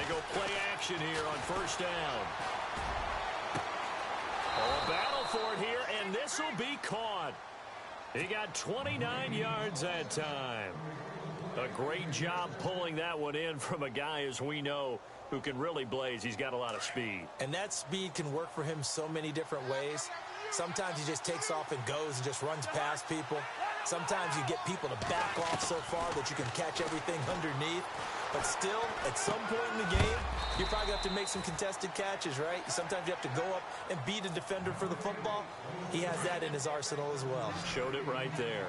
They go play action here on first down. Oh, a battle for it here, and this will be caught. He got 29 yards that time. A great job pulling that one in from a guy, as we know, who can really blaze. He's got a lot of speed. And that speed can work for him so many different ways. Sometimes he just takes off and goes and just runs past people. Sometimes you get people to back off so far that you can catch everything underneath. But still, at some point in the game, you probably have to make some contested catches, right? Sometimes you have to go up and beat a defender for the football. He has that in his arsenal as well. Showed it right there.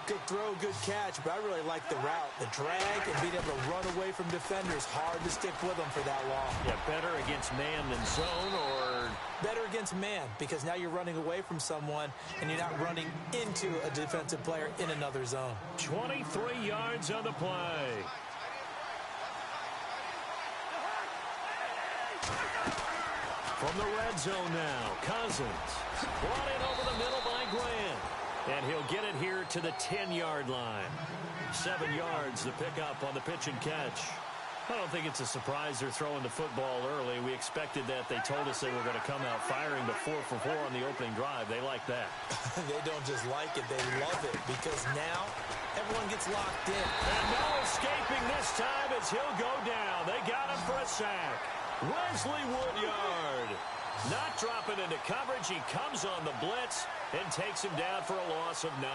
Good throw, good catch, but I really like the route. The drag and being able to run away from defenders. Hard to stick with them for that long. Yeah, better against man than zone, or? Better against man, because now you're running away from someone and you're not running into a defensive player in another zone. 23 yards on the play. From the red zone now, Cousins. Brought in over the middle by Grant. And he'll get it here to the 10-yard line. 7 yards, the pickup on the pitch and catch. I don't think it's a surprise they're throwing the football early. We expected that. They told us they were going to come out firing the 4 for 4 on the opening drive. They like that. They don't just like it, they love it, because now everyone gets locked in. And no escaping this time as he'll go down. They got him for a sack. Wesley Woodyard. Not dropping into coverage. He comes on the blitz and takes him down for a loss of 9.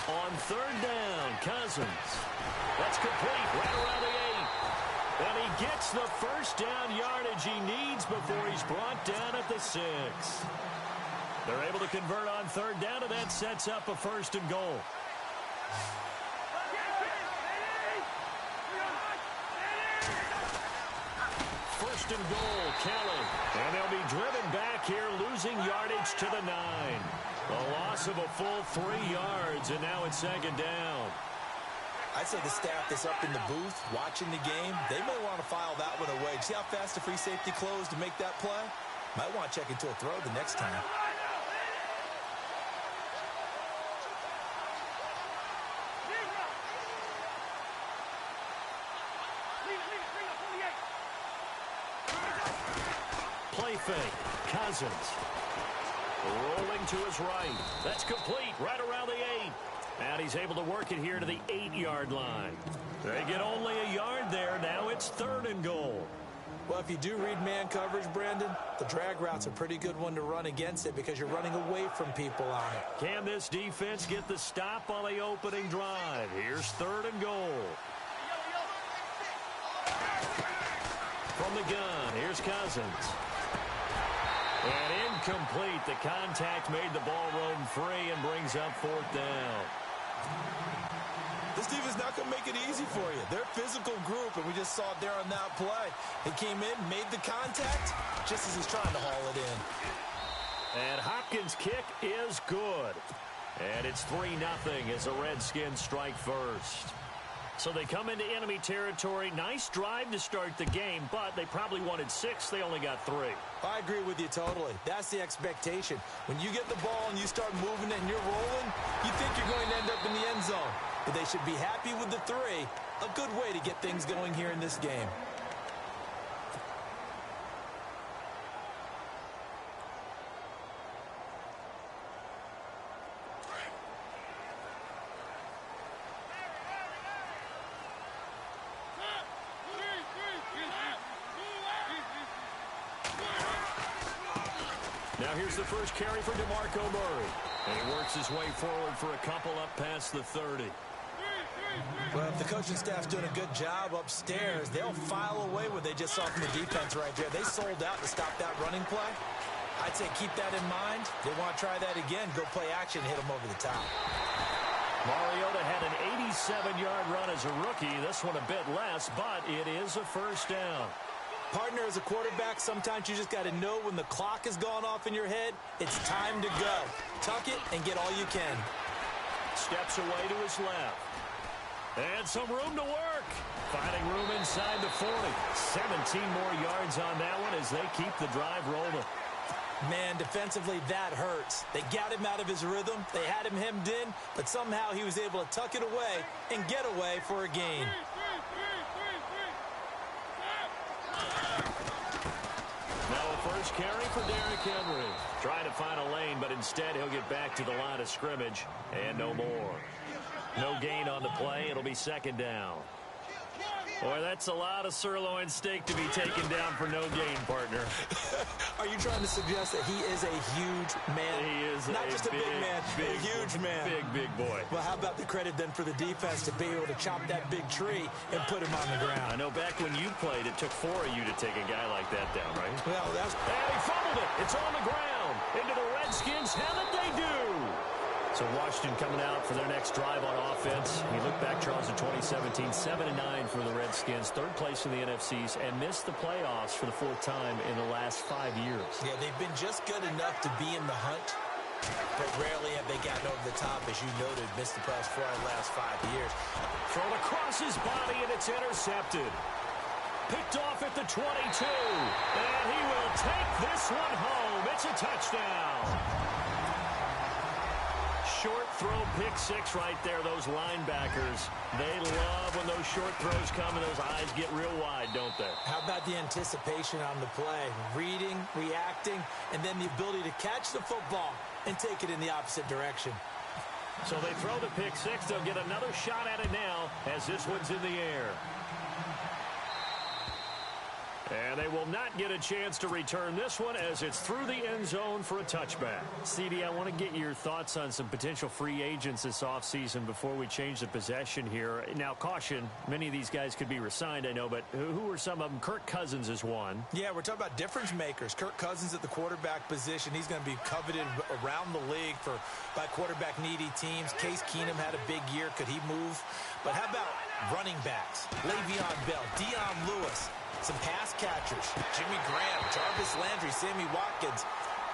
On third down, Cousins. That's complete right around the 8. And he gets the first down yardage he needs before he's brought down at the 6. They're able to convert on third down, and that sets up a first and goal. First and goal, Kelly. And they'll be driven back here, losing yardage to the 9. A loss of a full 3 yards, and now it's second down. I'd say the staff that's up in the booth watching the game, they may want to file that one away. See how fast the free safety closed to make that play? Might want to check into a throw the next time. Play fake. Cousins. Rolling to his right. That's complete right around the 8. And he's able to work it here to the 8-yard line. They get only a yard there. Now it's third and goal. Well, if you do read man coverage, Brandon, the drag route's a pretty good one to run against it because you're running away from people on it. Can this defense get the stop on the opening drive? Here's third and goal. From the gun, here's Cousins. And incomplete. The contact made the ball roam free and brings up fourth down. This defense not going to make it easy for you. They're a physical group, and we just saw it there on that play. He came in, made the contact, just as he's trying to haul it in. And Hopkins' kick is good. And it's 3-0 as the Redskins strike first. So they come into enemy territory. Nice drive to start the game, but they probably wanted 6. They only got 3. I agree with you totally. That's the expectation. When you get the ball and you start moving it and you're rolling, you think you're going to end up in the end zone. But they should be happy with the 3. A good way to get things going here in this game. Now here's the first carry for DeMarco Murray. And he works his way forward for a couple up past the 30. Well, if the coaching staff's doing a good job upstairs, they'll file away what they just saw from the defense right there. They sold out to stop that running play. I'd say keep that in mind. They want to try that again, go play action, hit them over the top. Mariota had an 87-yard run as a rookie. This one a bit less, but it is a first down. Partner, as a quarterback, sometimes you just got to know when the clock has gone off in your head, it's time to go. Tuck it and get all you can. Steps away to his left. And some room to work. Finding room inside the 40. 17 more yards on that one as they keep the drive rolling. Man, defensively, that hurts. They got him out of his rhythm. They had him hemmed in, but somehow he was able to tuck it away and get away for a gain. Now a first carry for Derrick Henry. Trying to find a lane, but instead he'll get back to the line of scrimmage and no more. No gain on the play. It'll be second down. Boy, that's a lot of sirloin steak to be taken down for no gain, partner. Are you trying to suggest that he is a huge man? He is not just a big man, a huge man. Big boy. Well, how about the credit then for the defense to be able to chop that big tree and put him on the ground? I know back when you played, it took 4 of you to take a guy like that down, right? Well, that's... And he fumbled it. It's on the ground. Into the Redskins. How did they do? So Washington coming out for their next drive on offense. You look back, Charles, in 2017, 7-9 for the Redskins, third place in the NFCs, and missed the playoffs for the 4th time in the last 5 years. Yeah, they've been just good enough to be in the hunt, but rarely have they gotten over the top, as you noted, missed the playoffs 4 out of the last 5 years. Thrown across his body, and it's intercepted. Picked off at the 22, and he will take this one home. It's a touchdown. Short throw, pick six right there. Those linebackers, they love when those short throws come and those eyes get real wide, don't they? How about the anticipation on the play? Reading, reacting, and then the ability to catch the football and take it in the opposite direction. So they throw the pick six. They'll get another shot at it now as this one's in the air. And they will not get a chance to return this one as it's through the end zone for a touchback. CD, I want to get your thoughts on some potential free agents this offseason before we change the possession here. Now, caution, many of these guys could be re-signed, I know, but who are some of them? Kirk Cousins is one. Yeah, we're talking about difference makers. Kirk Cousins at the quarterback position. He's going to be coveted around the league by quarterback-needy teams. Case Keenum had a big year. Could he move? But how about running backs? Le'Veon Bell, Dion Lewis. Some pass catchers, Jimmy Graham, Jarvis Landry, Sammy Watkins.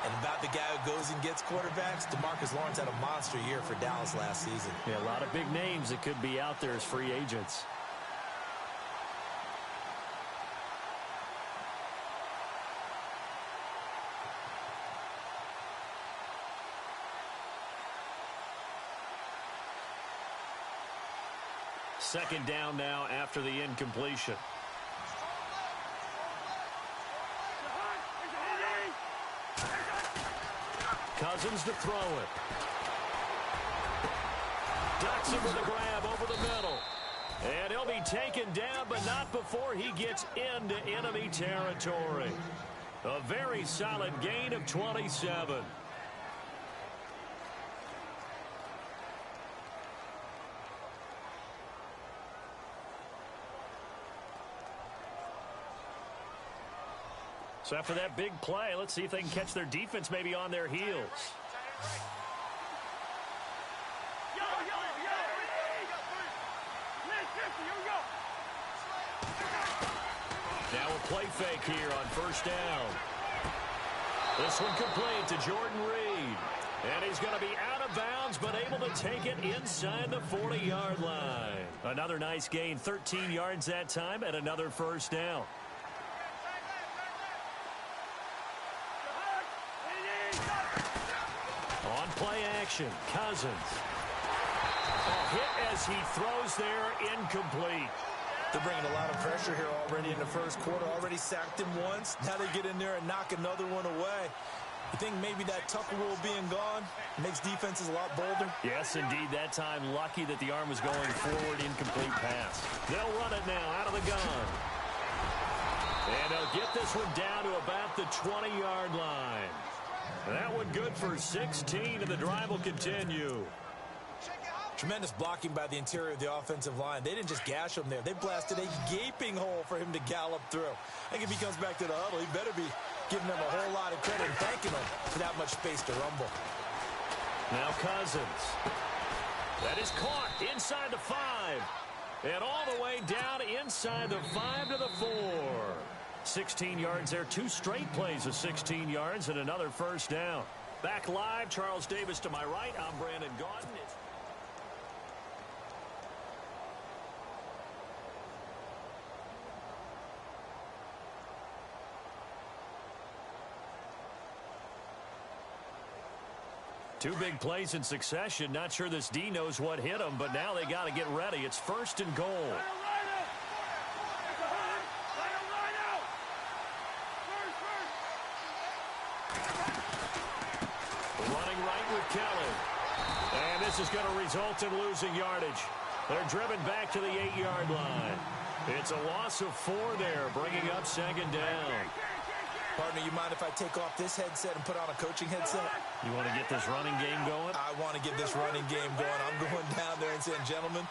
And about the guy who goes and gets quarterbacks, DeMarcus Lawrence had a monster year for Dallas last season. Yeah, a lot of big names that could be out there as free agents. Second down now after the incompletion. Cousins to throw it. Ducks him with a grab over the middle. And he'll be taken down, but not before he gets into enemy territory. A very solid gain of 27. So after that big play, let's see if they can catch their defense maybe on their heels. Now a play fake here on first down. This one complete to Jordan Reed. And he's going to be out of bounds, but able to take it inside the 40-yard line. Another nice gain, 13 yards that time, and another first down. On play action, Cousins. A hit as he throws there, incomplete. They're bringing a lot of pressure here already in the first quarter. Already sacked him once. Now they get in there and knock another one away. You think maybe that Tucker rule being gone makes defenses a lot bolder? Yes, indeed. That time, lucky that the arm was going forward, incomplete pass. They'll run it now out of the gun. And they'll get this one down to about the 20-yard line. That one good for 16, and the drive will continue. Tremendous blocking by the interior of the offensive line. They didn't just gash him there. They blasted a gaping hole for him to gallop through. I think if he comes back to the huddle, he better be giving them a whole lot of credit and thanking them for that much space to rumble. Now Cousins. That is caught inside the 5. And all the way down inside the 5 to the 4. 16 yards there. 2 straight plays of 16 yards and another first down. Back live, Charles Davis to my right. I'm Brandon Gaudin. Two big plays in succession. Not sure this D knows what hit him, but now they got to get ready. It's 1st and goal. Running right with Kelly. And this is going to result in losing yardage. They're driven back to the 8-yard line. It's a loss of 4 there, bringing up 2nd down. Partner, you mind if I take off this headset and put on a coaching headset? You want to get this running game going? I want to get this running game going. I'm going down there and saying, gentlemen,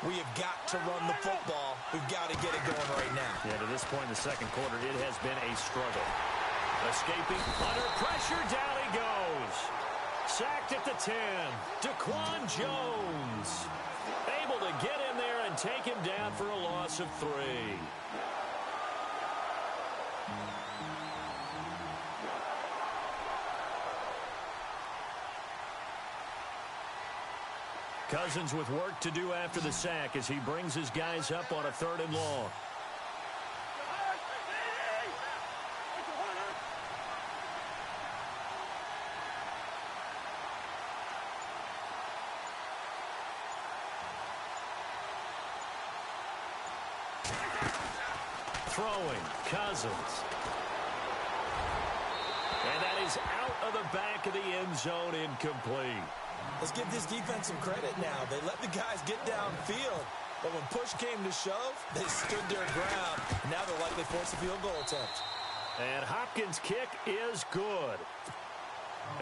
we have got to run the football. We've got to get it going right now. Yeah, to this point in the 2nd quarter, it has been a struggle. Escaping under pressure, down he goes. Sacked at the 10. Daquan Jones able to get in there and take him down for a loss of 3. Cousins with work to do after the sack as he brings his guys up on a 3rd and long. Throwing, Cousins. And that is out of the back of the end zone, incomplete. Let's give this defense some credit now. They let the guys get downfield. But when push came to shove, they stood their ground. Now they'll likely force a field goal attempt. And Hopkins' kick is good.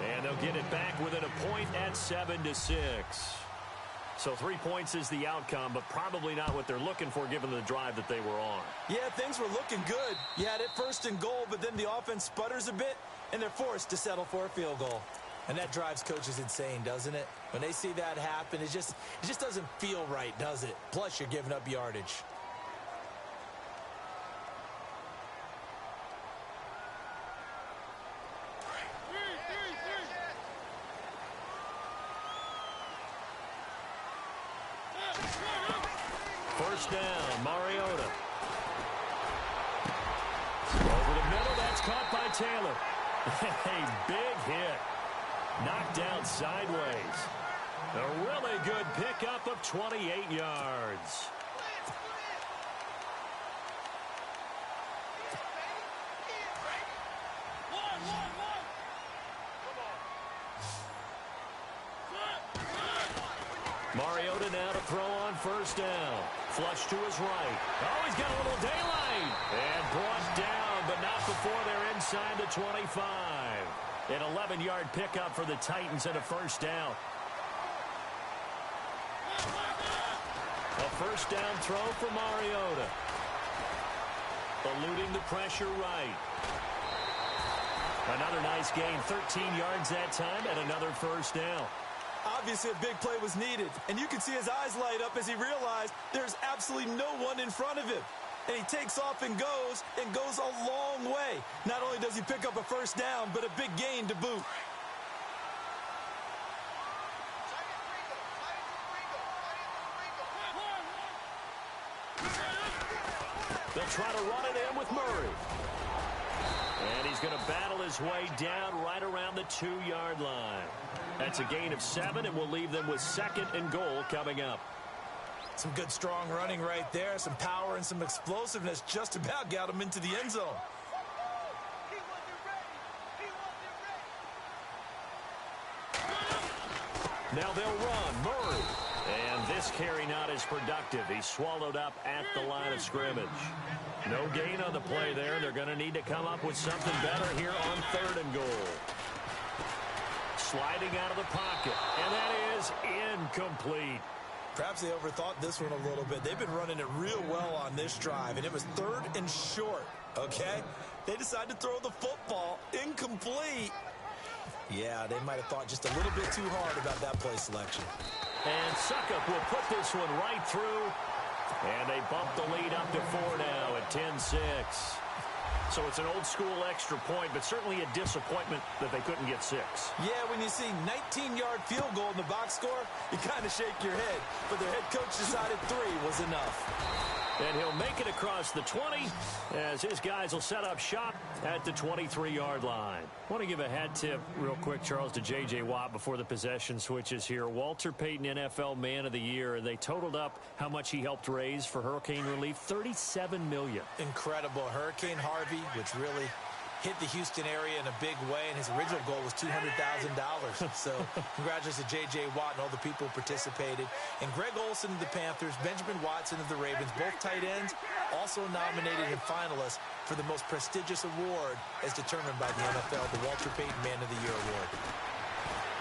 And they'll get it back within a point at 7-6. So 3 points is the outcome, but probably not what they're looking for given the drive that they were on. Yeah, things were looking good. You had it 1st and goal, but then the offense sputters a bit, and they're forced to settle for a field goal. And that drives coaches insane, doesn't it? When they see that happen, it just doesn't feel right, does it? Plus, you're giving up yardage. First down, Mariota. Over the middle, that's caught by Taylor. A big hit. Knocked down sideways. A really good pickup of 28 yards. Mariota now to throw on first down. Flush to his right. Oh, he's got a little daylight. And brought down, but not before they're inside the 25. An 11-yard pickup for the Titans and a first down. A first down throw for Mariota. Eluding the pressure right. Another nice gain, 13 yards that time, and another first down. Obviously, a big play was needed, and you can see his eyes light up as he realized there's absolutely no one in front of him. And he takes off and goes a long way. Not only does he pick up a first down, but a big gain to boot. They'll try to run it in with Murray. And he's going to battle his way down right around the 2-yard line. That's a gain of 7, and we'll leave them with 2nd and goal coming up. Some good, strong running right there. Some power and some explosiveness just about got him into the end zone. Now they'll run. Murray. And this carry not as productive. He's swallowed up at the line of scrimmage. No gain on the play there. They're going to need to come up with something better here on 3rd and goal. Sliding out of the pocket. And that is incomplete. Perhaps they overthought this one a little bit. They've been running it real well on this drive, and it was 3rd and short, okay? They decided to throw the football incomplete. Yeah, they might have thought just a little bit too hard about that play selection. And Suckup will put this one right through. And they bump the lead up to 4 now at 10-6. So it's an old-school extra point, but certainly a disappointment that they couldn't get 6. Yeah, when you see 19-yard field goal in the box score, you kind of shake your head. But their head coach decided 3 was enough. And he'll make it across the 20 as his guys will set up shop at the 23-yard line. I want to give a hat tip real quick, Charles, to J.J. Watt before the possession switches here. Walter Payton, NFL Man of the Year. They totaled up how much he helped raise for hurricane relief, $37 million. Incredible. Hurricane Harvey, which really hit the Houston area in a big way, and his original goal was $200,000. So congratulations to J.J. Watt and all the people who participated. And Greg Olsen of the Panthers, Benjamin Watson of the Ravens, both tight ends, also nominated and finalists for the most prestigious award as determined by the NFL, the Walter Payton Man of the Year Award.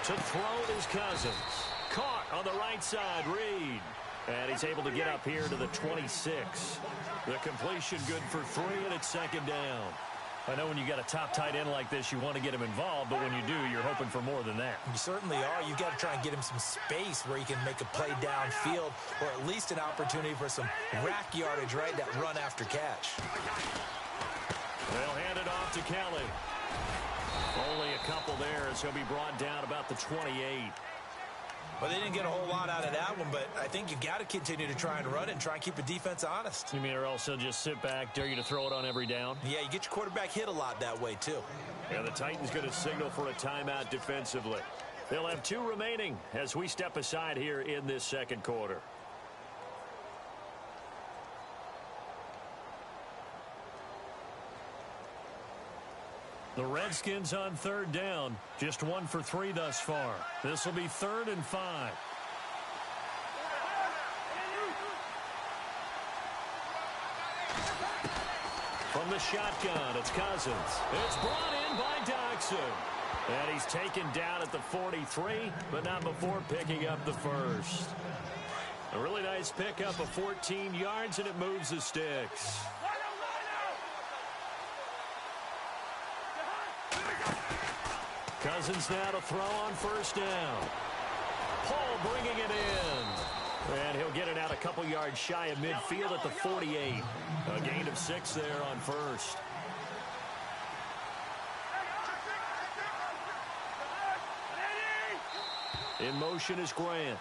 To throw is Cousins. Caught on the right side, Reed. And he's able to get up here to the 26. The completion good for 3, and it's second down. I know when you got a top tight end like this, you want to get him involved, but when you do, you're hoping for more than that. You certainly are. You've got to try and get him some space where he can make a play downfield, or at least an opportunity for some rack yardage, right? That run after catch. They'll hand it off to Kelly. Only a couple there as he'll be brought down about the 28. Well, they didn't get a whole lot out of that one, but I think you've got to continue to try and run it and try and keep the defense honest. You mean or else they'll just sit back, dare you to throw it on every down? Yeah, you get your quarterback hit a lot that way, too. And the Titans going to signal for a timeout defensively. They'll have 2 remaining as we step aside here in this second quarter. The Redskins on third down. Just 1 for 3 thus far. This will be 3rd and 5. From the shotgun, it's Cousins. It's brought in by Doxson. And he's taken down at the 43, but not before picking up the first. A really nice pickup of 14 yards, and it moves the sticks. Cousins now to throw on first down. Paul bringing it in. And he'll get it out a couple yards shy of midfield at the 48. A gain of 6 there on first. In motion is Grant.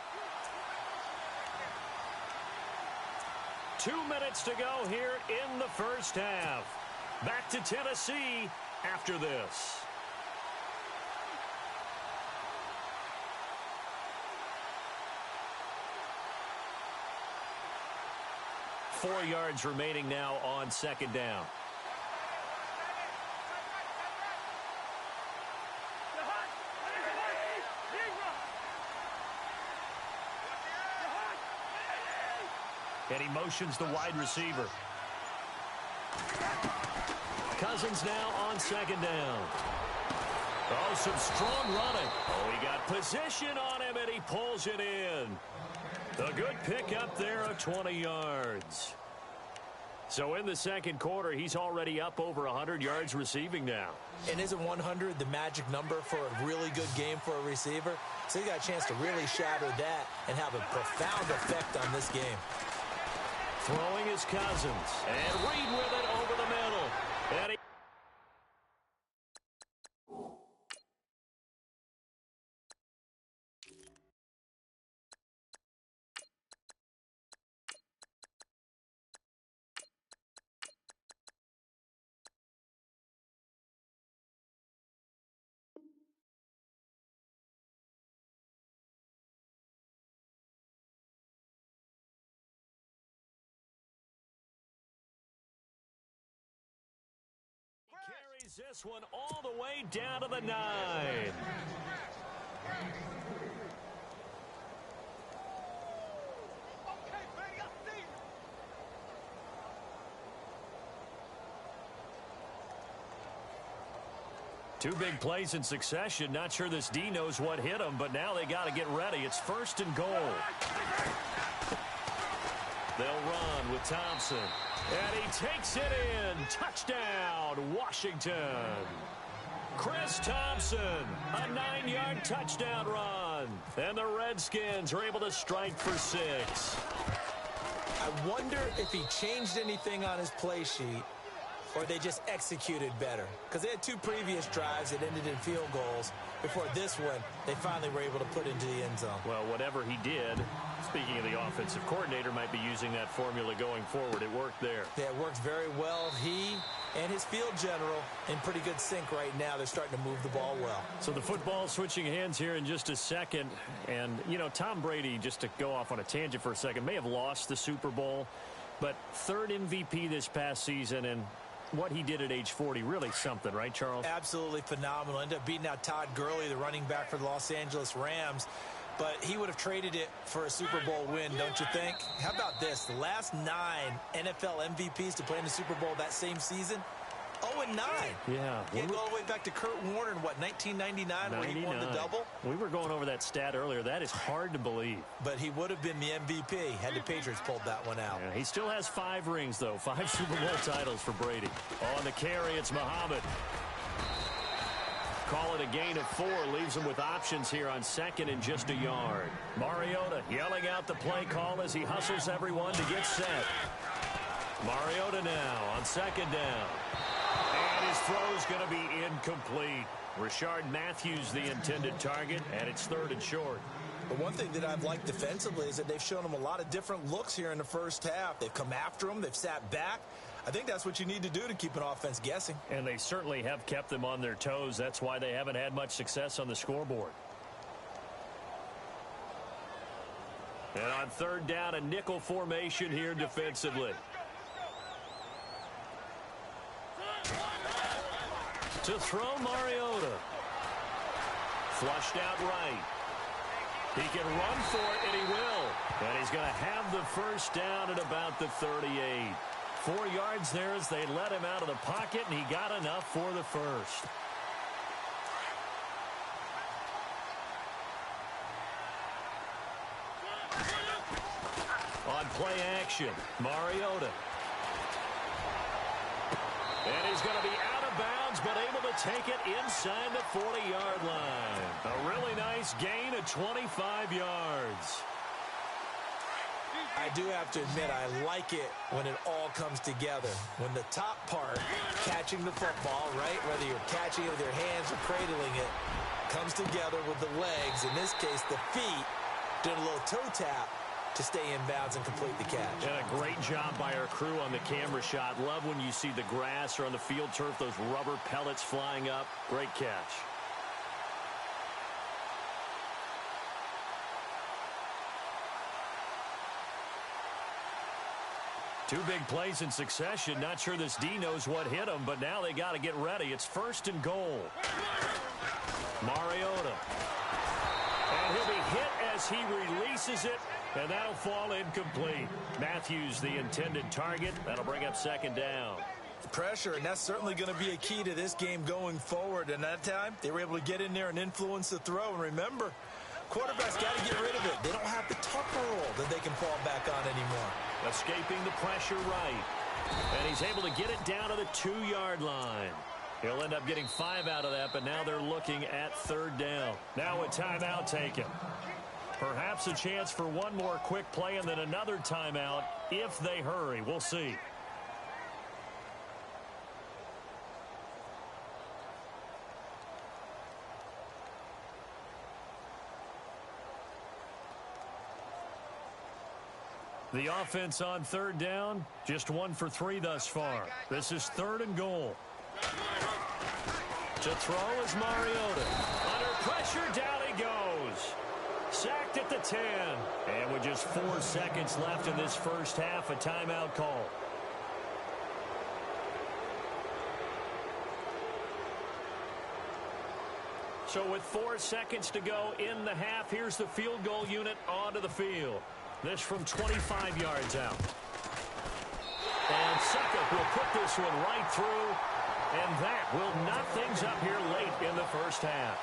2 minutes to go here in the first half. Back to Tennessee after this. Four yards remaining now on second down. And he motions the wide receiver. Cousins now on second down. Oh, some strong running. Oh, he got position on him, and he pulls it in. A good pickup there of 20 yards. So in the second quarter, he's already up over 100 yards receiving now. And isn't 100 the magic number for a really good game for a receiver? So he got a chance to really shatter that and have a profound effect on this game. Throwing is Cousins. And Reed with it over the middle. And he carries this one all the way down to the 9. Two big plays in succession. Not sure this D knows what hit him, but now they got to get ready. It's 1st and goal. They'll run with Thompson. And he takes it in. Touchdown, Washington. Chris Thompson, a 9-yard touchdown run. And the Redskins are able to strike for 6. I wonder if he changed anything on his play sheet or they just executed better? Because they had 2 previous drives that ended in field goals. Before this one, they finally were able to put into the end zone. Well, whatever he did, speaking of the offensive coordinator, might be using that formula going forward. It worked there. Yeah, it worked very well. He and his field general in pretty good sync right now. They're starting to move the ball well. So the football switching hands here in just a second. And, you know, Tom Brady, just to go off on a tangent for a second, may have lost the Super Bowl, but 3rd MVP this past season, and what he did at age 40, really something, right, Charles? Absolutely phenomenal. Ended up beating out Todd Gurley, the running back for the Los Angeles Rams. But he would have traded it for a Super Bowl win, don't you think? How about this? The last 9 NFL MVPs to play in the Super Bowl that same season, 0-9. Yeah. You go all the way back to Kurt Warner in, what, 1999 when he won the double? We were going over that stat earlier. That is hard to believe. But he would have been the MVP had the Patriots pulled that one out. Yeah, he still has 5 rings, though. 5 Super Bowl titles for Brady. On the carry, it's Muhammad. Call it a gain of 4. Leaves him with options here on 2nd and just a yard. Mariota yelling out the play call as he hustles everyone to get set. Mariota now on 2nd down. And his throw's going to be incomplete. Rashard Matthews the intended target, and it's 3rd and short. But one thing that I've liked defensively is that they've shown him a lot of different looks here in the first half. They've come after him. They've sat back. I think that's what you need to do to keep an offense guessing. And they certainly have kept them on their toes. That's why they haven't had much success on the scoreboard. And on 3rd down, a nickel formation here defensively. To throw, Mariota. Flushed out right. He can run for it, and he will. And he's going to have the first down at about the 38. 4 yards there as they let him out of the pocket, and he got enough for the first. On play action, Mariota. And he's going to be out of bounds, but able to take it inside the 40-yard line. A really nice gain of 25 yards. I do have to admit, I like it when it all comes together. When the top part, catching the football, right, whether you're catching it with your hands or cradling it, comes together with the legs, in this case the feet, doing a little toe tap to stay in bounds and complete the catch. And a great job by our crew on the camera shot. Love when you see the grass or on the field turf, those rubber pellets flying up. Great catch. Two big plays in succession. Not sure this D knows what hit him, but now they got to get ready. It's 1st and goal. Mariota. And he'll be hit as he releases it, and that'll fall incomplete. Matthews, the intended target. That'll bring up 2nd down. Pressure, and that's certainly going to be a key to this game going forward. And that time, they were able to get in there and influence the throw. And remember, quarterbacks got to get rid of it. They don't have the tucker roll that they can fall back on anymore. Escaping the pressure right. And he's able to get it down to the 2-yard line. He'll end up getting 5 out of that, but now they're looking at 3rd down. Now a timeout taken. Perhaps a chance for one more quick play and then another timeout if they hurry. We'll see. The offense on 3rd down, just 1 for 3 thus far. This is 3rd and goal. To throw is Mariota. Under pressure, down he goes. Sacked at the 10. And with just 4 seconds left in this first half, a timeout call. So with 4 seconds to go in the half, here's the field goal unit onto the field. This from 25 yards out. And Suckup will put this one right through, and that will knock things up here late in the first half.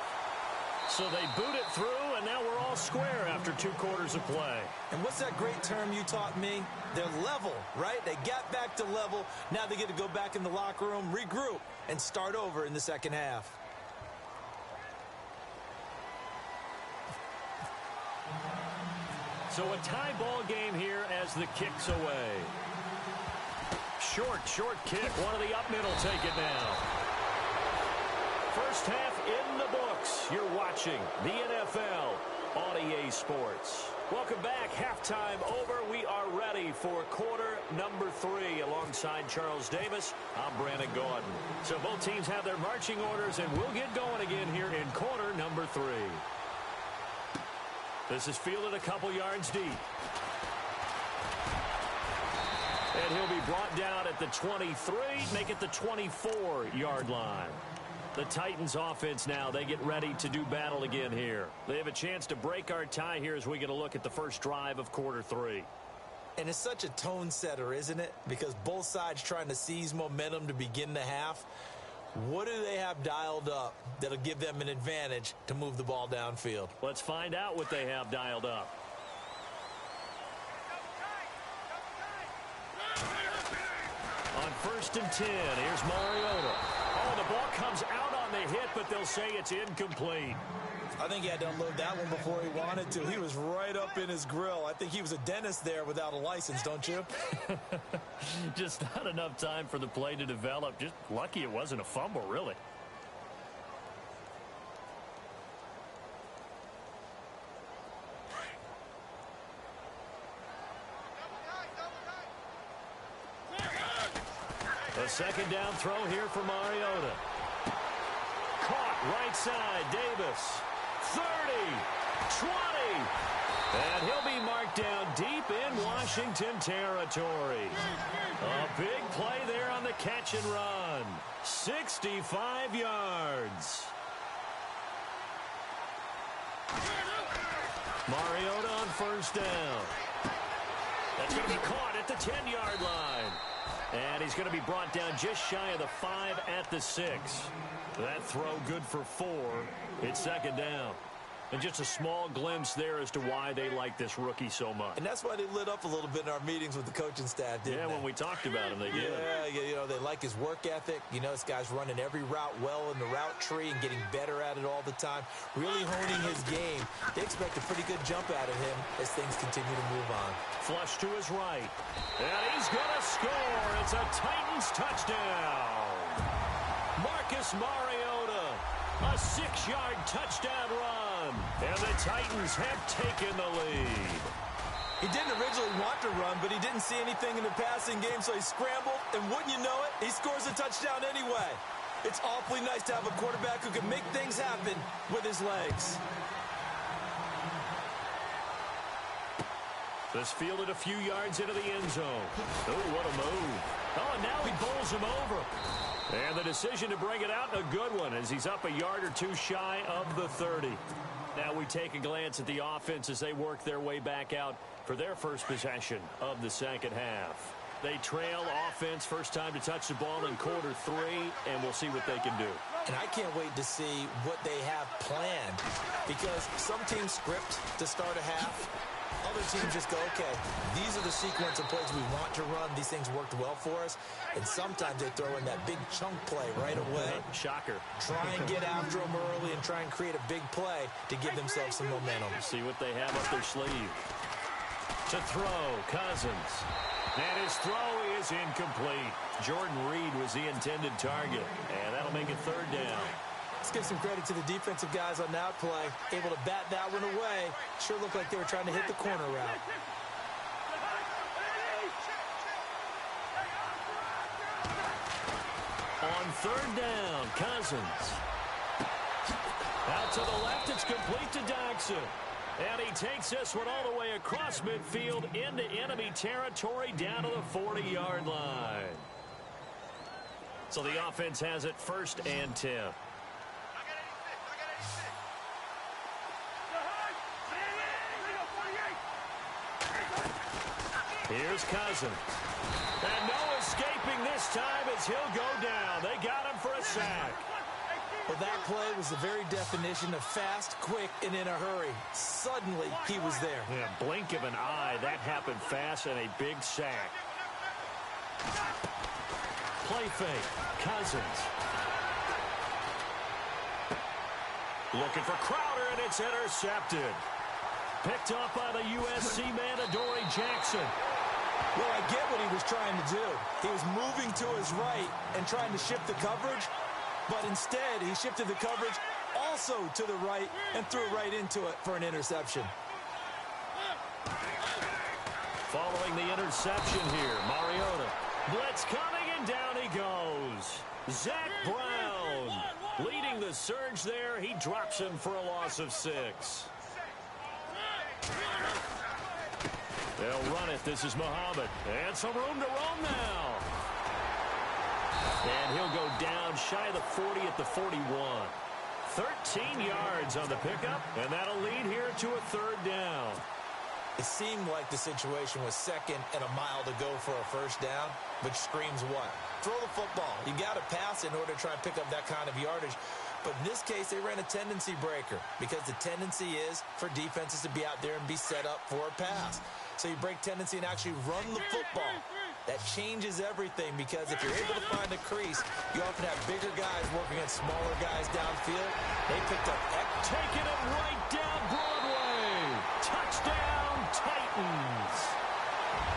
So they boot it through, and now we're all square after 2 quarters of play. And what's that great term you taught me? They're level, right? They got back to level. Now they get to go back in the locker room, regroup, and start over in the second half. So a tie ball game here as the kick's away. short kick. One of the up middle take it now. First half in the books. You're watching the NFL on EA Sports. Welcome back. Halftime over. We are ready for quarter number 3 alongside Charles Davis. I'm Brandon Gordon. So both teams have their marching orders, and we'll get going again here in quarter number 3. This is fielded a couple yards deep. And he'll be brought down at the 23, make it the 24-yard line. The Titans offense now, they get ready to do battle again here. They have a chance to break our tie here as we get a look at the first drive of quarter 3. And it's such a tone setter, isn't it? Because both sides trying to seize momentum to begin the half. What do they have dialed up that'll give them an advantage to move the ball downfield? Let's find out what they have dialed up. On 1st and 10, here's Mariota. Oh, the ball comes out on the hit, but they'll say it's incomplete. I think he had to unload that one before he wanted to. He was right up in his grill. I think he was a dentist there without a license, don't you? Just not enough time for the play to develop. Just lucky it wasn't a fumble, really. A second down throw here for Mariota. Caught right side, Davis. 30, 20, and he'll be marked down deep in Washington territory. A big play there on the catch and run. 65 yards. Mariota on 1st down. That's going to be caught at the 10-yard line. And he's going to be brought down just shy of the 5 at the 6. That throw good for 4. It's 2nd down. And just a small glimpse there as to why they like this rookie so much. And that's why they lit up a little bit in our meetings with the coaching staff, didn't they? When we talked about him, they did. Yeah, you know, they like his work ethic. You know, this guy's running every route well in the route tree and getting better at it all the time. Really honing his game. They expect a pretty good jump out of him as things continue to move on. Flush to his right. And he's going to score. It's a Titans touchdown. Marcus Mariota. A 6-yard touchdown run. And the Titans have taken the lead. He didn't originally want to run, but he didn't see anything in the passing game, so he scrambled, and wouldn't you know it, he scores a touchdown anyway. It's awfully nice to have a quarterback who can make things happen with his legs. This fielded a few yards into the end zone. Oh, what a move. Oh, and now he bowls him over. And the decision to bring it out, a good one, as he's up a yard or two shy of the 30. Now we take a glance at the offense as they work their way back out for their first possession of the second half. They trail offense, first time to touch the ball in quarter 3, and we'll see what they can do. And I can't wait to see what they have planned, because some teams script to start a half. Other teams just go, okay, these are the sequence of plays we want to run. These things worked well for us. And sometimes they throw in that big chunk play right away. Shocker. Try and get after them early and try and create a big play to give themselves some momentum. See what they have up their sleeve. To throw, Cousins. And his throw is incomplete. Jordan Reed was the intended target. And that'll make it 3rd down. Let's give some credit to the defensive guys on that play. Able to bat that one away. Sure looked like they were trying to hit the corner route. On 3rd down, Cousins. Out to the left, it's complete to Dodson. And he takes this one all the way across midfield into enemy territory down to the 40-yard line. So the offense has it 1st and 10. Here's Cousins. And no escaping this time as he'll go down. They got him for a sack. Well, that play was the very definition of fast, quick, and in a hurry. Suddenly, he was there. Yeah, blink of an eye. That happened fast and a big sack. Play fake. Cousins. Looking for Crowder, and it's intercepted. Picked up by the USC man, Adoree Jackson. Well, I get what he was trying to do. He was moving to his right and trying to shift the coverage, but instead he shifted the coverage also to the right and threw right into it for an interception. Following the interception here, Mariota. Blitz coming, and down he goes. Zach Brown leading the surge there. He drops him for a loss of 6. They'll run it. This is Muhammad. And some room to roam now. And he'll go down shy of the 40 at the 41. 13 yards on the pickup, and that'll lead here to a 3rd down. It seemed like the situation was 2nd and a mile to go for a 1st down, which screams what? Throw the football. You got to pass in order to try and pick up that kind of yardage. But in this case, they ran a tendency breaker because the tendency is for defenses to be out there and be set up for a pass. So you break tendency and actually run the football. That changes everything because if you're able to find a crease, you often have bigger guys working against smaller guys downfield. They picked up taking it right down Broadway. Touchdown, Titans.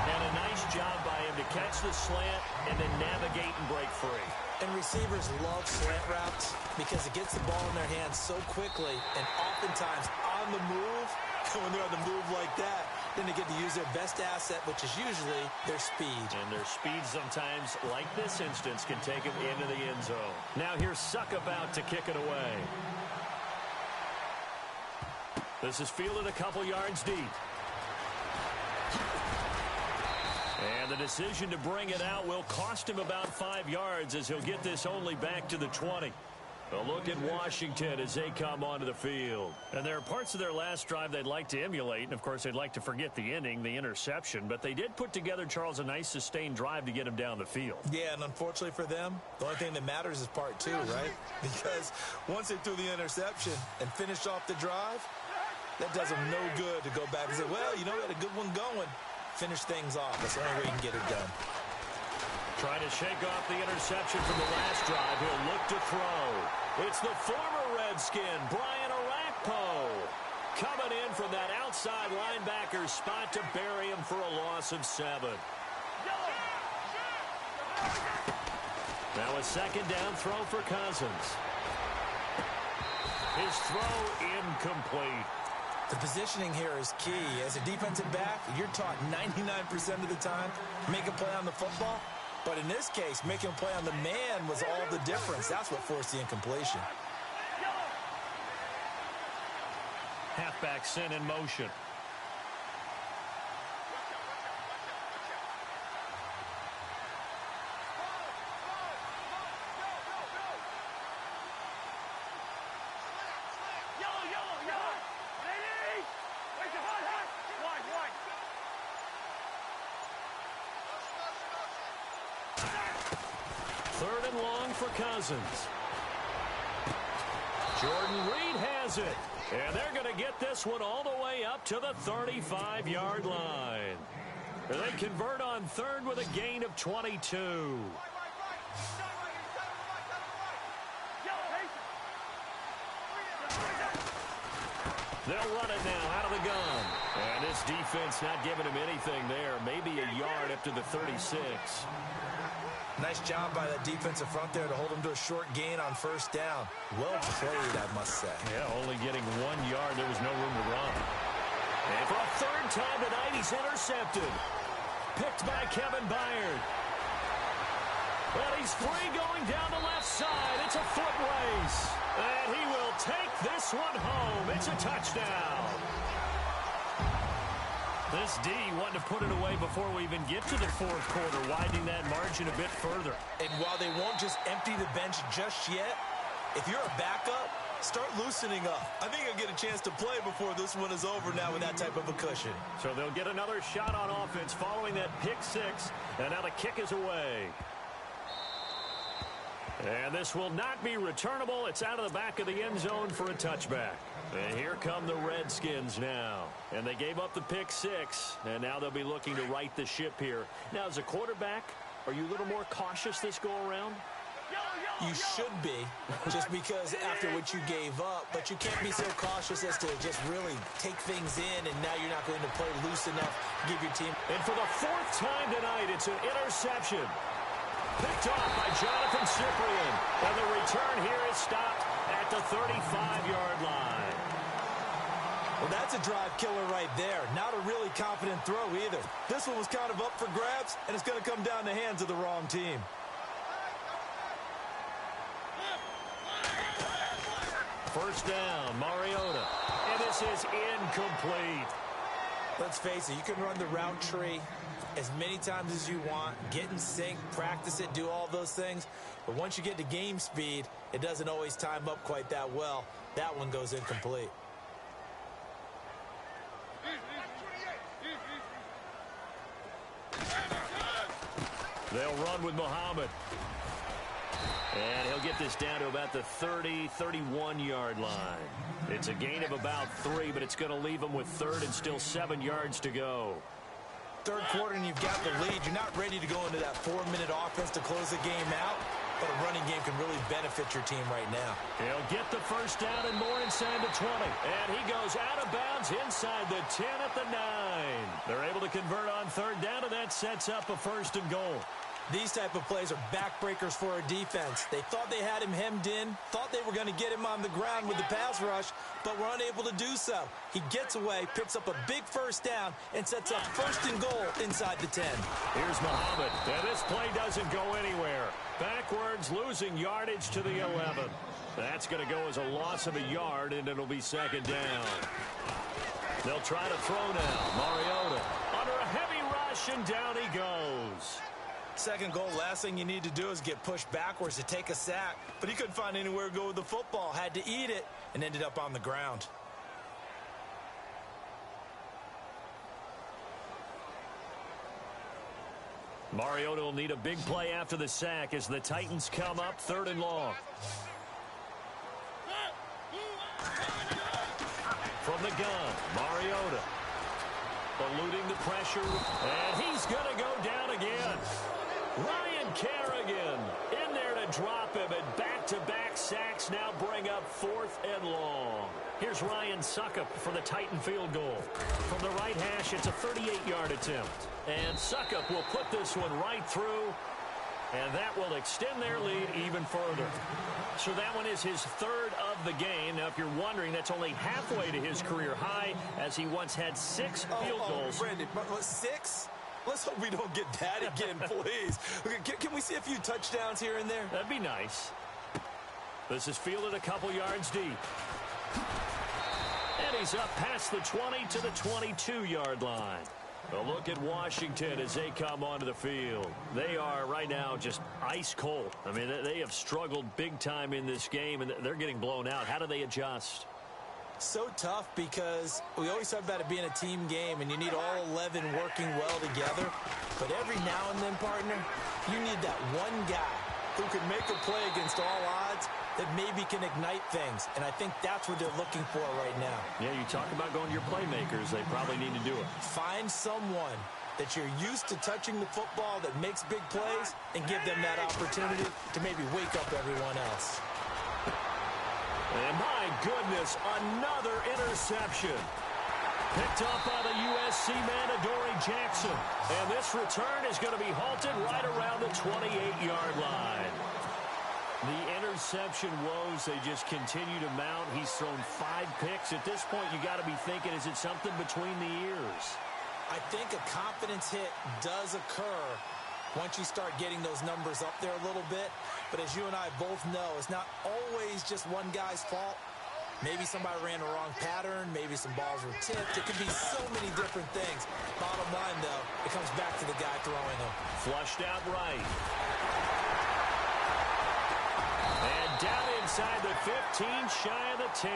And a nice job by him to catch the slant and then navigate and break free. And receivers love slant routes because it gets the ball in their hands so quickly and oftentimes on the move. When they're on the move like that, then they get to use their best asset, which is usually their speed. And their speed sometimes, like this instance, can take them into the end zone. Now here's Suck about to kick it away. This is fielded a couple yards deep. And the decision to bring it out will cost him about 5 yards as he'll get this only back to the 20. A look at Washington as they come onto the field. And there are parts of their last drive they'd like to emulate. And, of course, they'd like to forget the inning, the interception. But they did put together, Charles, a nice sustained drive to get him down the field. Yeah, and unfortunately for them, the only thing that matters is part 2, right? Because once they threw the interception and finished off the drive, that does them no good to go back and say, well, you know, we had a good one going. Finish things off. That's the only way you can get it done. Trying to shake off the interception from the last drive. He'll look to throw. It's the former Redskin, Brian Orakpo, coming in from that outside linebacker spot to bury him for a loss of 7. Now a 2nd down throw for Cousins. His throw incomplete. The positioning here is key. As a defensive back, you're taught 99% of the time, make a play on the football. But in this case, making a play on the man was all the difference. That's what forced the incompletion. Halfback sent in motion. Third and long for Cousins. Jordan Reed has it. And they're going to get this one all the way up to the 35-yard line. They convert on 3rd with a gain of 22. They'll run it now out of the gun. And this defense not giving him anything there. Maybe a yard up to the 36. Nice job by that defensive front there to hold him to a short gain on 1st down. Well played, I must say. Yeah, only getting 1 yard. There was no room to run. And for a 3rd time tonight, he's intercepted. Picked by Kevin Byard. Well, he's free going down the left side. It's a foot race. And he will take this one home. It's a touchdown. This D wanting to put it away before we even get to the 4th quarter, widening that margin a bit further. And while they won't just empty the bench just yet, if you're a backup, start loosening up. I think you'll get a chance to play before this one is over now with that type of a cushion. So they'll get another shot on offense following that pick 6, and now the kick is away. And this will not be returnable. It's out of the back of the end zone for a touchback. And here come the Redskins now. And they gave up the pick 6, and now they'll be looking to right the ship here. Now, as a quarterback, are you a little more cautious this go-around? You should be, just because after what you gave up, but you can't be so cautious as to just really take things in, and now you're not going to play loose enough to give your team. And for the fourth time tonight, it's an interception. Picked off by Jonathan Cyprien. And the return here is stopped at the 35-yard line. Well, that's a drive killer right there. Not a really confident throw either. This one was kind of up for grabs, and it's going to come down the hands of the wrong team. First down, Mariota. And this is incomplete. Let's face it, you can run the route tree as many times as you want, get in sync, practice it, do all those things. But once you get to game speed, it doesn't always time up quite that well. That one goes incomplete. They'll run with Muhammad. And he'll get this down to about the 30, 31-yard line. It's a gain of about 3, but it's going to leave them with third and still 7 yards to go. Third quarter and you've got the lead. You're not ready to go into that 4-minute offense to close the game out, but a running game can really benefit your team right now. He'll get the first down and more inside the 20. And he goes out of bounds inside the 10 at the 9. They're able to convert on third down, and that sets up a first and goal. These type of plays are backbreakers for a defense. They thought they had him hemmed in, thought they were going to get him on the ground with the pass rush, but were unable to do so. He gets away, picks up a big first down, and sets up first and goal inside the 10. Here's Muhammad, and this play doesn't go anywhere. Backwards, losing yardage to the 11. That's going to go as a loss of a yard, and it'll be second down. They'll try to throw now. Mariota under a heavy rush, and down he goes. Second goal, last thing you need to do is get pushed backwards to take a sack. But he couldn't find anywhere to go with the football. Had to eat it and ended up on the ground. Mariota will need a big play after the sack as the Titans come up third and long. From the gun, Mariota eluding the pressure, and he's going to go down again. Ryan Kerrigan in there to drop him, and back-to-back sacks now bring up fourth and long. Here's Ryan Suckup for the Titan field goal. From the right hash, it's a 38-yard attempt. And Suckup will put this one right through, and that will extend their lead even further. So that one is his third of the game. Now, if you're wondering, that's only halfway to his career high, as he once had 6 field goals. Brandon, 6? Let's hope we don't get that again, please. Can we see a few touchdowns here and there? That'd be nice. This is fielded a couple yards deep. And he's up past the 20 to the 22-yard line. A look at Washington as they come onto the field. They are right now just ice cold. I mean, they have struggled big time in this game, and they're getting blown out. How do they adjust? So tough because we always talk about it being a team game and you need all 11 working well together. But every now and then, partner, you need that one guy who can make a play against all odds that maybe can ignite things. And I think that's what they're looking for right now. Yeah, you talk about going to your playmakers. They probably need to do it. Find someone that you're used to touching the football that makes big plays and give them that opportunity to maybe wake up everyone else. And my goodness, another interception. Picked up by the USC man, Adoree Jackson. And this return is going to be halted right around the 28-yard line. The interception woes, they just continue to mount. He's thrown 5 picks. At this point, you got to be thinking, is it something between the ears? I think a confidence hit does occur once you start getting those numbers up there a little bit. But as you and I both know, it's not always just one guy's fault. Maybe somebody ran the wrong pattern. Maybe some balls were tipped. It could be so many different things. Bottom line, though, it comes back to the guy throwing them. Flushed out right. And down inside the 15, shy of the 10.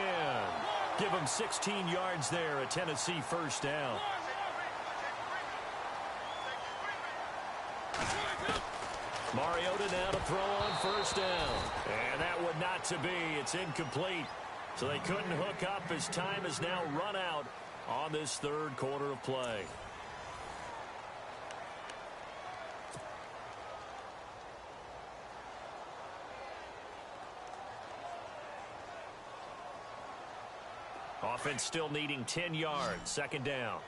Give him 16 yards there, a Tennessee first down. Mariota now to throw on first down. And that would not to be. It's incomplete. So they couldn't hook up as time has now run out on this third quarter of play. offense still needing 10 yards. Second down.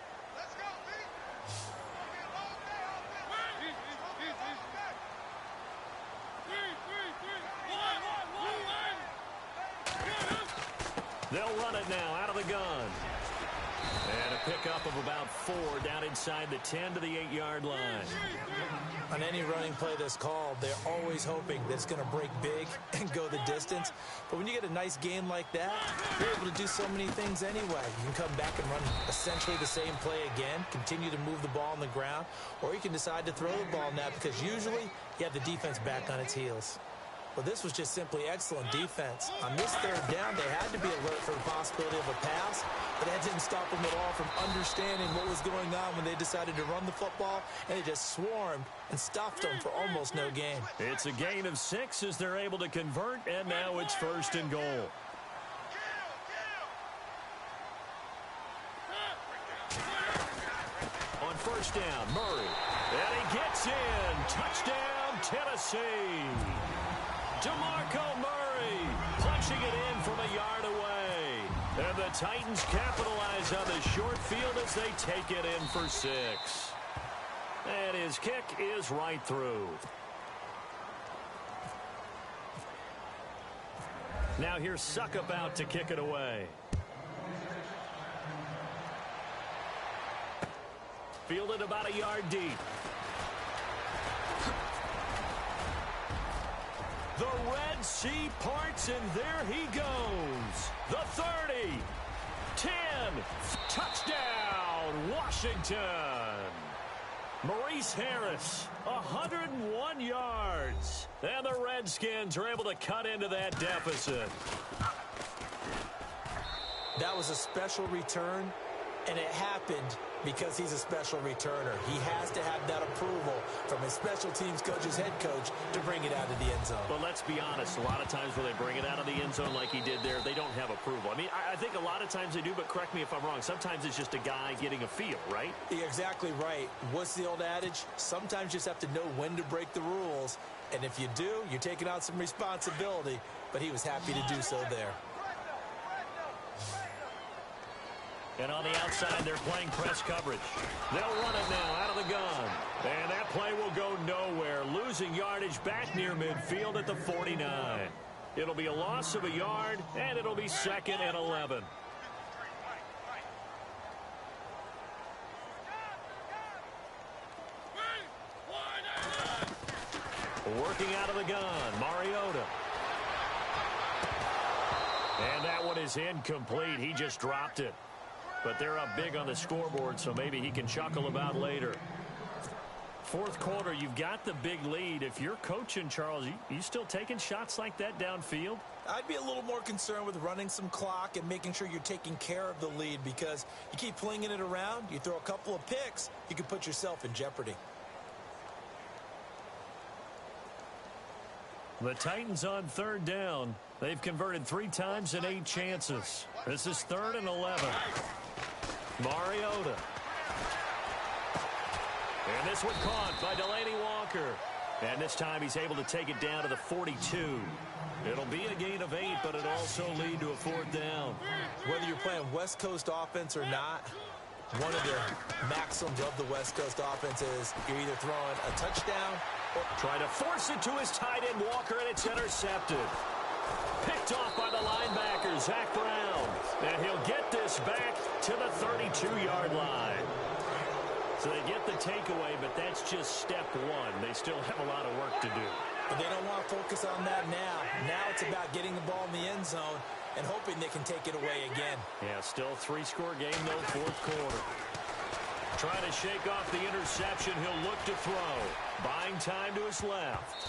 They'll run it now out of the gun. And a pickup of about 4 down inside the 10 to the 8-yard line. On any running play that's called, they're always hoping that it's going to break big and go the distance. But when you get a nice gain like that, you're able to do so many things anyway. You can come back and run essentially the same play again, continue to move the ball on the ground, or you can decide to throw the ball now because usually you have the defense back on its heels. Well, this was just simply excellent defense. On this third down, they had to be alert for the possibility of a pass, but that didn't stop them at all from understanding what was going on when they decided to run the football, and they just swarmed and stuffed them for almost no gain. It's a gain of 6 as they're able to convert, and now it's 1st and goal. On 1st down, Murray. And he gets in. Touchdown, Tennessee. DeMarco Murray punching it in from a yard away. And the Titans capitalize on the short field as they take it in for 6. And his kick is right through. Now here's Suckup out to kick it away. Fielded about a yard deep. The Red Sea parts, and there he goes. The 30, 10, touchdown, Washington. Maurice Harris, 101 yards. And the Redskins are able to cut into that deficit. That was a special return, and it happened because he's a special returner. He has to have that approval from his special teams coach's head coach to bring it out of the end zone. But let's be honest, a lot of times when they bring it out of the end zone like he did there, they don't have approval. I mean, I think a lot of times they do, but correct me if I'm wrong. Sometimes it's just a guy getting a feel, right? You're exactly right. What's the old adage? Sometimes you just have to know when to break the rules. And if you do, you're taking on some responsibility. But he was happy to do so there. And on the outside, they're playing press coverage. They'll run it now out of the gun. And that play will go nowhere, losing yardage back near midfield at the 49. It'll be a loss of a yard, and it'll be 2nd and 11. Working out of the gun, Mariota. And that one is incomplete. He just dropped it. But they're up big on the scoreboard, so maybe he can chuckle about later. 4th quarter, you've got the big lead. If you're coaching, Charles, you still taking shots like that downfield? I'd be a little more concerned with running some clock and making sure you're taking care of the lead, because you keep flinging it around, you throw a couple of picks, you can put yourself in jeopardy. The Titans on 3rd down. They've converted 3 times in 8 chances. This is 3rd and 11. Mariota. And this one caught by Delaney Walker. And this time he's able to take it down to the 42. It'll be a gain of 8, but it'll also lead to a 4th down. Whether you're playing West Coast offense or not, one of the maxims of the West Coast offense is you're either throwing a touchdown or trying to force it to his tight end, Walker, and it's intercepted. Picked off by the linebacker, Zach Brown. And he'll get this back to the 32-yard line. So they get the takeaway, but that's just step 1. They still have a lot of work to do. But they don't want to focus on that now. Now it's about getting the ball in the end zone and hoping they can take it away again. Yeah, still a 3-score game, though, 4th quarter. Trying to shake off the interception. He'll look to throw. Buying time to his left.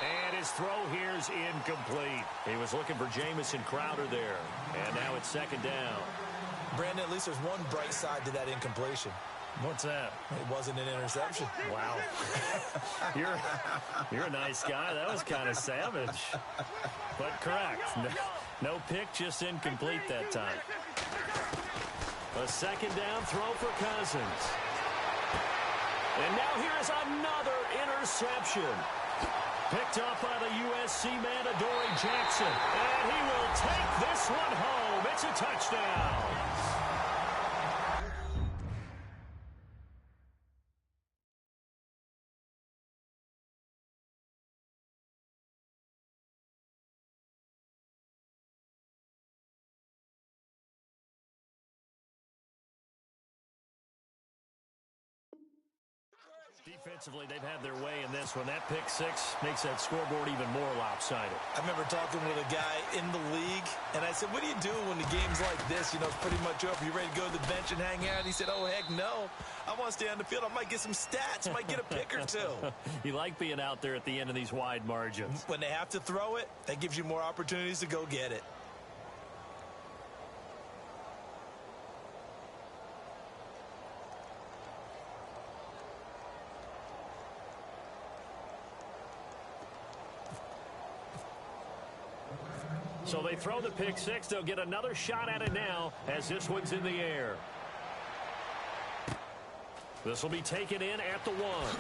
And his throw here is incomplete. He was looking for Jamison Crowder there. And now it's 2nd down. Brandon, at least there's one bright side to that incompletion. What's that? It wasn't an interception. Wow. You're a nice guy. That was kind of savage. But correct. No pick, just incomplete that time. A 2nd down throw for Cousins. And now here is another interception. Picked up by the USC man, Adoree Jackson. And he will take this one home. home. It's a touchdown. Defensively, they've had their way in this one. That pick six makes that scoreboard even more lopsided. I remember talking with a guy in the league, and I said, what do you do when the game's like this? You know, it's pretty much over. You ready to go to the bench and hang out? He said, oh, heck no. I want to stay on the field. I might get some stats. Might get a pick or two. You like being out there at the end of these wide margins. When they have to throw it, that gives you more opportunities to go get it. So they throw the pick six. They'll get another shot at it now as this one's in the air. This will be taken in at the one.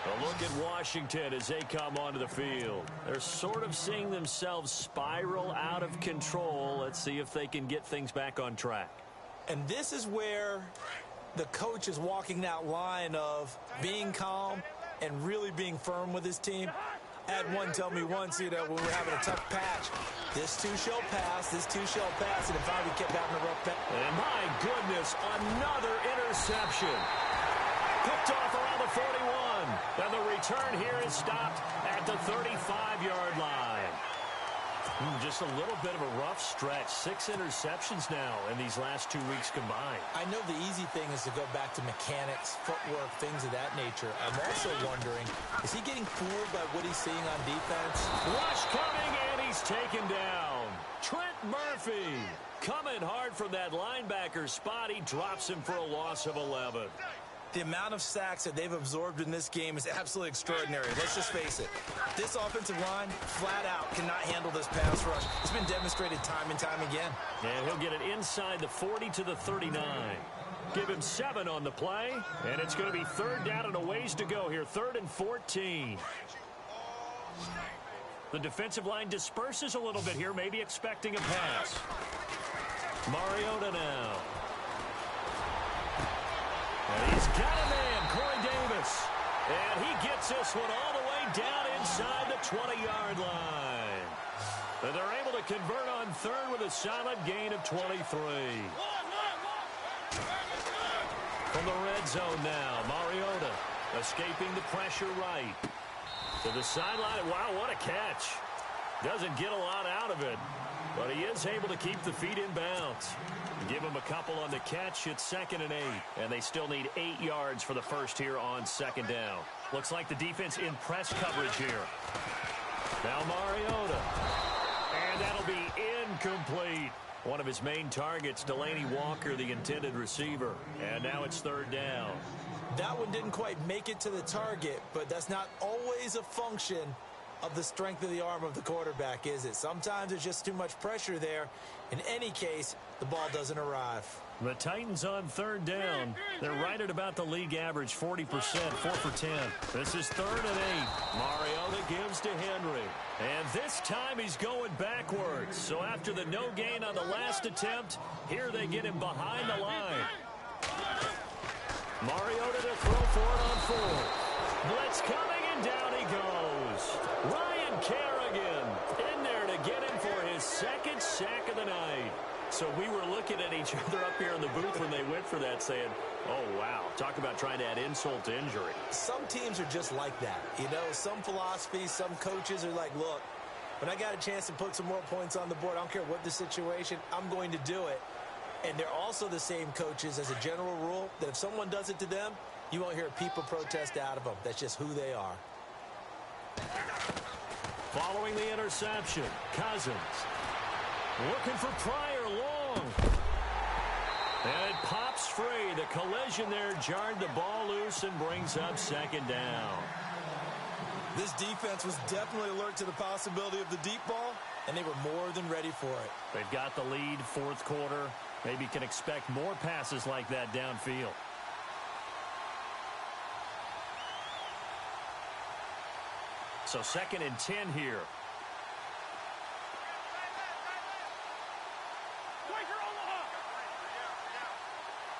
A look at Washington as they come onto the field. They're sort of seeing themselves spiral out of control. Let's see if they can get things back on track. And this is where the coach is walking that line of being calm and really being firm with his team. I had one tell me once, you know, when we were having a tough patch, this too shall pass, this too shall pass, and if I kept having a rough patch. And my goodness, another interception. Picked off around the 41. And the return here is stopped at the 35-yard line. Just a little bit of a rough stretch. 6 interceptions now in these last 2 weeks combined. I know the easy thing is to go back to mechanics, footwork, things of that nature. I'm also wondering, is he getting fooled by what he's seeing on defense? Rush coming, and he's taken down. Trent Murphy coming hard from that linebacker spot. He drops him for a loss of 11. The amount of sacks that they've absorbed in this game is absolutely extraordinary. Let's just face it. This offensive line, flat out, cannot handle this pass rush. It's been demonstrated time and time again. And he'll get it inside the 40 to the 39. Give him 7 on the play, and it's going to be third down and a ways to go here. 3rd and 14. The defensive line disperses a little bit here, maybe expecting a pass. Mariota now. And he's got a man, Corey Davis. And he gets this one all the way down inside the 20-yard line. And they're able to convert on third with a solid gain of 23. From the red zone now, Mariota escaping the pressure right. To the sideline. Wow, what a catch. Doesn't get a lot out of it, but he is able to keep the feet in bounds. Give him a couple on the catch. It's 2nd and 8, and they still need 8 yards for the first here on 2nd down. Looks like the defense in press coverage here. Now Mariota. And that'll be incomplete. One of his main targets, Delaney Walker, the intended receiver. And now it's 3rd down. That one didn't quite make it to the target, but that's not always a function of the strength of the arm of the quarterback, is it? Sometimes there's just too much pressure there. In any case, the ball doesn't arrive. The Titans on 3rd down. They're right at about the league average, 40%, 4 for 10. This is 3rd and 8. Mariota gives to Henry. And this time he's going backwards. So after the no gain on the last attempt, here they get him behind the line. Mariota to throw for it on 4th. Blitz coming, and down he goes. Ryan Kerrigan in there to get him for his 2nd sack of the night. So we were looking at each other up here in the booth when they went for that, saying, oh, wow, talk about trying to add insult to injury. Some teams are just like that. You know, some philosophies, some coaches are like, look, when I got a chance to put some more points on the board, I don't care what the situation, I'm going to do it. And they're also the same coaches as a general rule that if someone does it to them, you won't hear people protest out of them. That's just who they are. Following the interception, Cousins looking for Pryor long. And it pops free. The collision there jarred the ball loose and brings up 2nd down. This defense was definitely alert to the possibility of the deep ball, and they were more than ready for it. They've got the lead, 4th quarter. Maybe can expect more passes like that downfield. So 2nd and 10 here.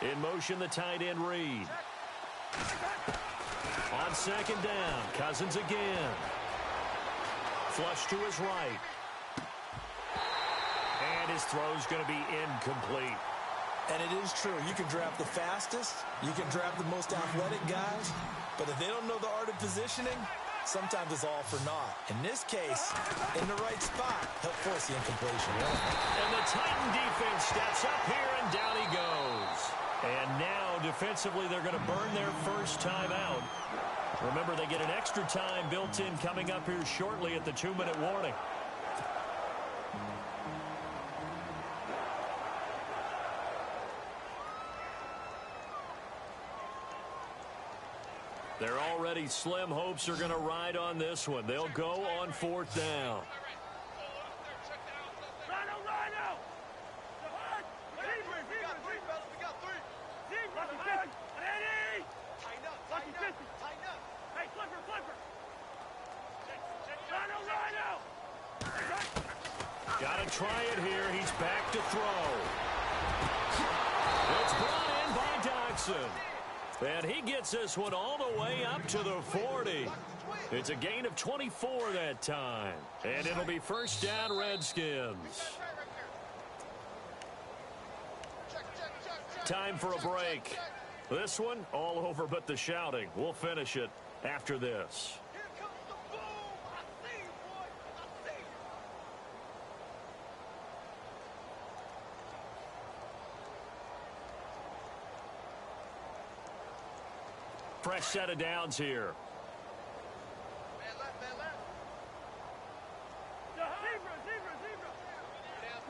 In motion, the tight end Reed. On second down, Cousins again. Flush to his right. And his throw's going to be incomplete. And it is true. You can draft the fastest. You can draft the most athletic guys. But if they don't know the art of positioning, sometimes it's all for naught. In this case, in the right spot, he'll force the incompletion. And the Titan defense steps up here, and down he goes. And now, defensively, they're going to burn their first time out. Remember, they get an extra time built in coming up here shortly at the 2-minute warning. They're already slim hopes are going to ride on this one. They'll go on 4th down. Got to try it here. He's back to throw. It's brought in by Doxson. And he gets this one all the way up to the 40. It's a gain of 24 that time. And it'll be first down, Redskins. Time for a break. This one, all over but the shouting. We'll finish it after this. Fresh set of downs here.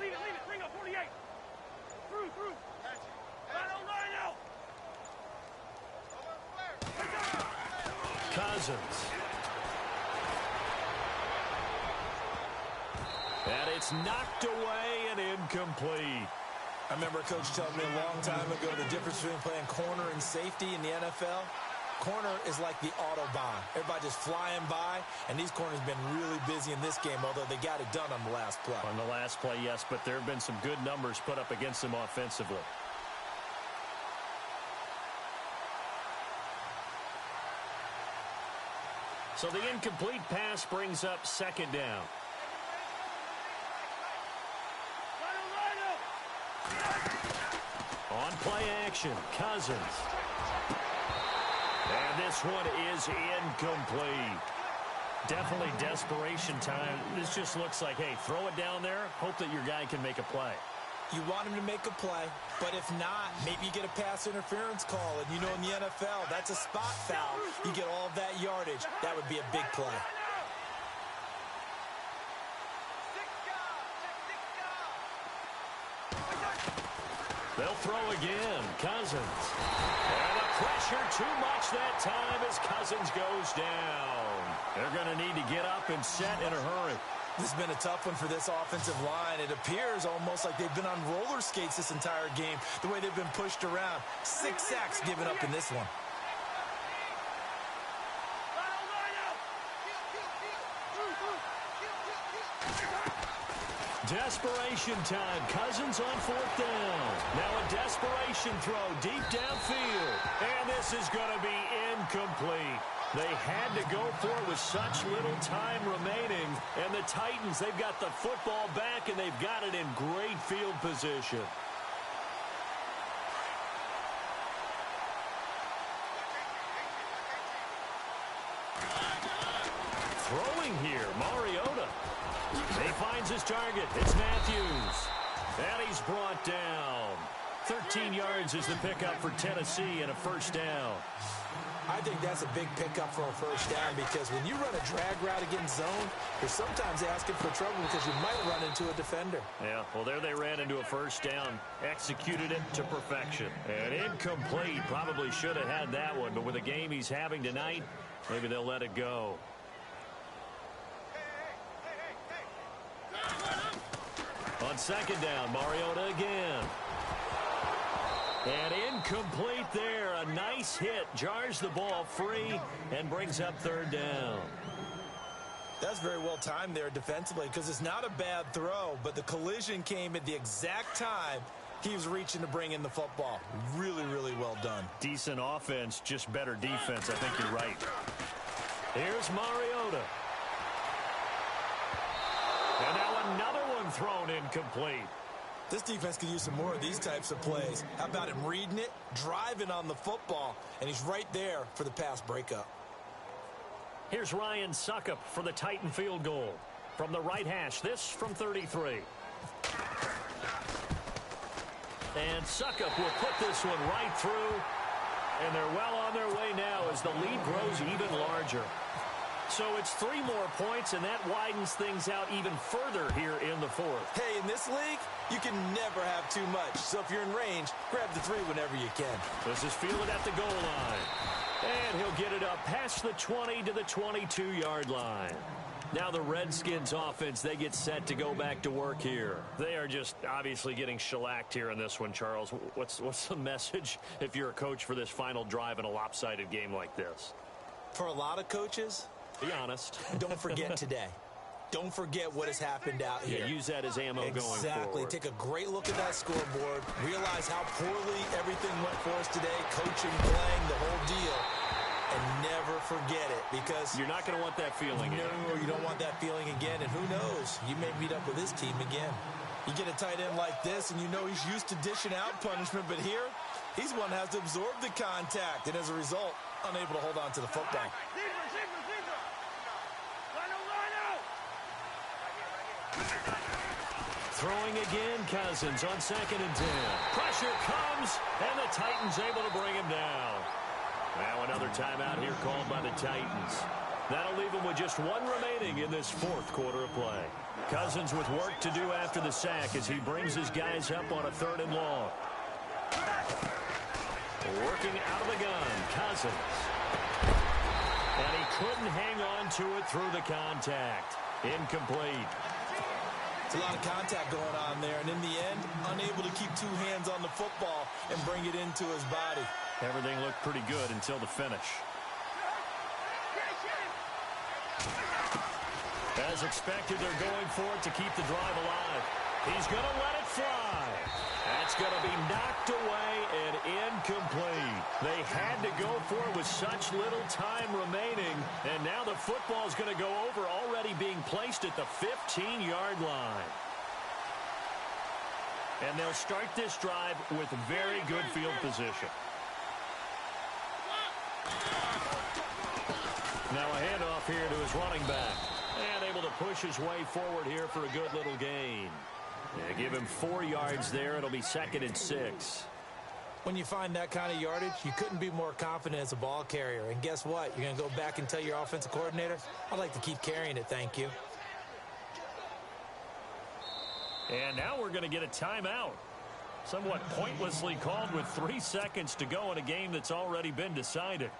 Leave it. Bring up 48. Through. Cousins. And it's knocked away and incomplete. I remember a coach telling me a long time ago the difference between playing corner and safety in the NFL. Corner is like the Autobahn. Everybody just flying by, and these corners have been really busy in this game, although they got it done on the last play. On the last play, yes, but there have been some good numbers put up against them offensively. So the incomplete pass brings up second down. On play action, Cousins. And this one is incomplete. Definitely desperation time. This just looks like, hey, throw it down there, hope that your guy can make a play. You want him to make a play, but if not, maybe you get a pass interference call. And you know in the NFL, that's a spot foul. You get all of that yardage. That would be a big play. They'll throw again. Cousins. And the pressure too much that time as Cousins goes down. They're going to need to get up and set in a hurry. This has been a tough one for this offensive line. It appears almost like they've been on roller skates this entire game, the way they've been pushed around. 6 sacks given up in this one. Desperation time. Cousins on 4th down. Now a desperation throw deep downfield. And this is going to be incomplete. They had to go for it with such little time remaining. And the Titans, they've got the football back, and they've got it in great field position. Throwing here, Mariota. He finds his target. It's Matthews. And he's brought down. 13 yards is the pickup for Tennessee and a first down. I think that's a big pickup for a first down because when you run a drag route against zone, you're sometimes asking for trouble because you might run into a defender. Yeah, well, there they ran into a first down, executed it to perfection. And incomplete, probably should have had that one, but with the game he's having tonight, maybe they'll let it go. On second down, Mariota again. And incomplete there. A nice hit. Jars the ball free and brings up third down. That's very well timed there defensively because it's not a bad throw, but the collision came at the exact time He was reaching to bring in the football. Really, really well done. Decent offense, just better defense. I think you're right. Here's Mariota. And now another one thrown incomplete. This defense could use some more of these types of plays. How about him reading it, driving on the football, and he's right there for the pass breakup. Here's Ryan Suckup for the Titan field goal. From the right hash, this from 33. And Suckup will put this one right through. And they're well on their way now as the lead grows even larger. So it's 3 more points, and that widens things out even further here in the fourth. Hey, in this league, you can never have too much. So if you're in range, grab the 3 whenever you can. This is fielded at the goal line. And he'll get it up past the 20 to the 22-yard line. Now the Redskins offense, they get set to go back to work here. They are just obviously getting shellacked here in this one, Charles. What's the message if you're a coach for this final drive in a lopsided game like this? For a lot of coaches, be honest. Don't forget today. Don't forget what has happened out here. Yeah, use that as ammo going forward. Exactly. Take a great look at that scoreboard. Realize how poorly everything went for us today. Coaching, playing, the whole deal. And never forget it, because you're not going to want that feeling again. No, you don't want that feeling again. And who knows? You may meet up with this team again. You get a tight end like this, and you know he's used to dishing out punishment. But here, he's one that has to absorb the contact. And as a result, unable to hold on to the football. Throwing again, Cousins on 2nd and 10. Pressure comes, and the Titans able to bring him down. Now another timeout here called by the Titans. That'll leave him with just 1 remaining in this 4th quarter of play. Cousins with work to do after the sack as he brings his guys up on a 3rd and long. Working out of the gun, Cousins. And he couldn't hang on to it through the contact. Incomplete. It's a lot of contact going on there, and in the end, unable to keep 2 hands on the football and bring it into his body. Everything looked pretty good until the finish. As expected, they're going for it to keep the drive alive. He's going to let it fly. That's going to be knocked away and incomplete. They had to go for it with such little time remaining, and now the football is going to go over, already being placed at the 15-yard line. And they'll start this drive with very good field position. Now a handoff here to his running back. And able to push his way forward here for a good little gain. Yeah, give him 4 yards there. It'll be 2nd and 6. When you find that kind of yardage, you couldn't be more confident as a ball carrier. And guess what? You're going to go back and tell your offensive coordinator, I'd like to keep carrying it, thank you. And now we're going to get a timeout. Somewhat pointlessly called with 3 seconds to go in a game that's already been decided.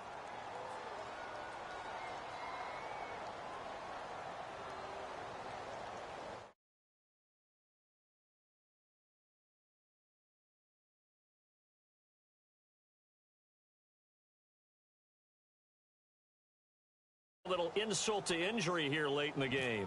A little insult to injury here late in the game.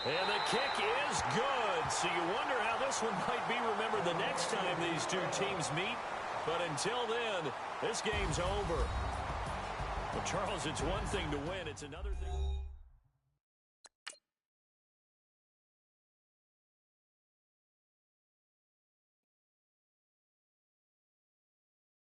And the kick is good. So you wonder how this one might be remembered the next time these 2 teams meet. But until then, this game's over. Well, Charles, it's one thing to win. It's another thing.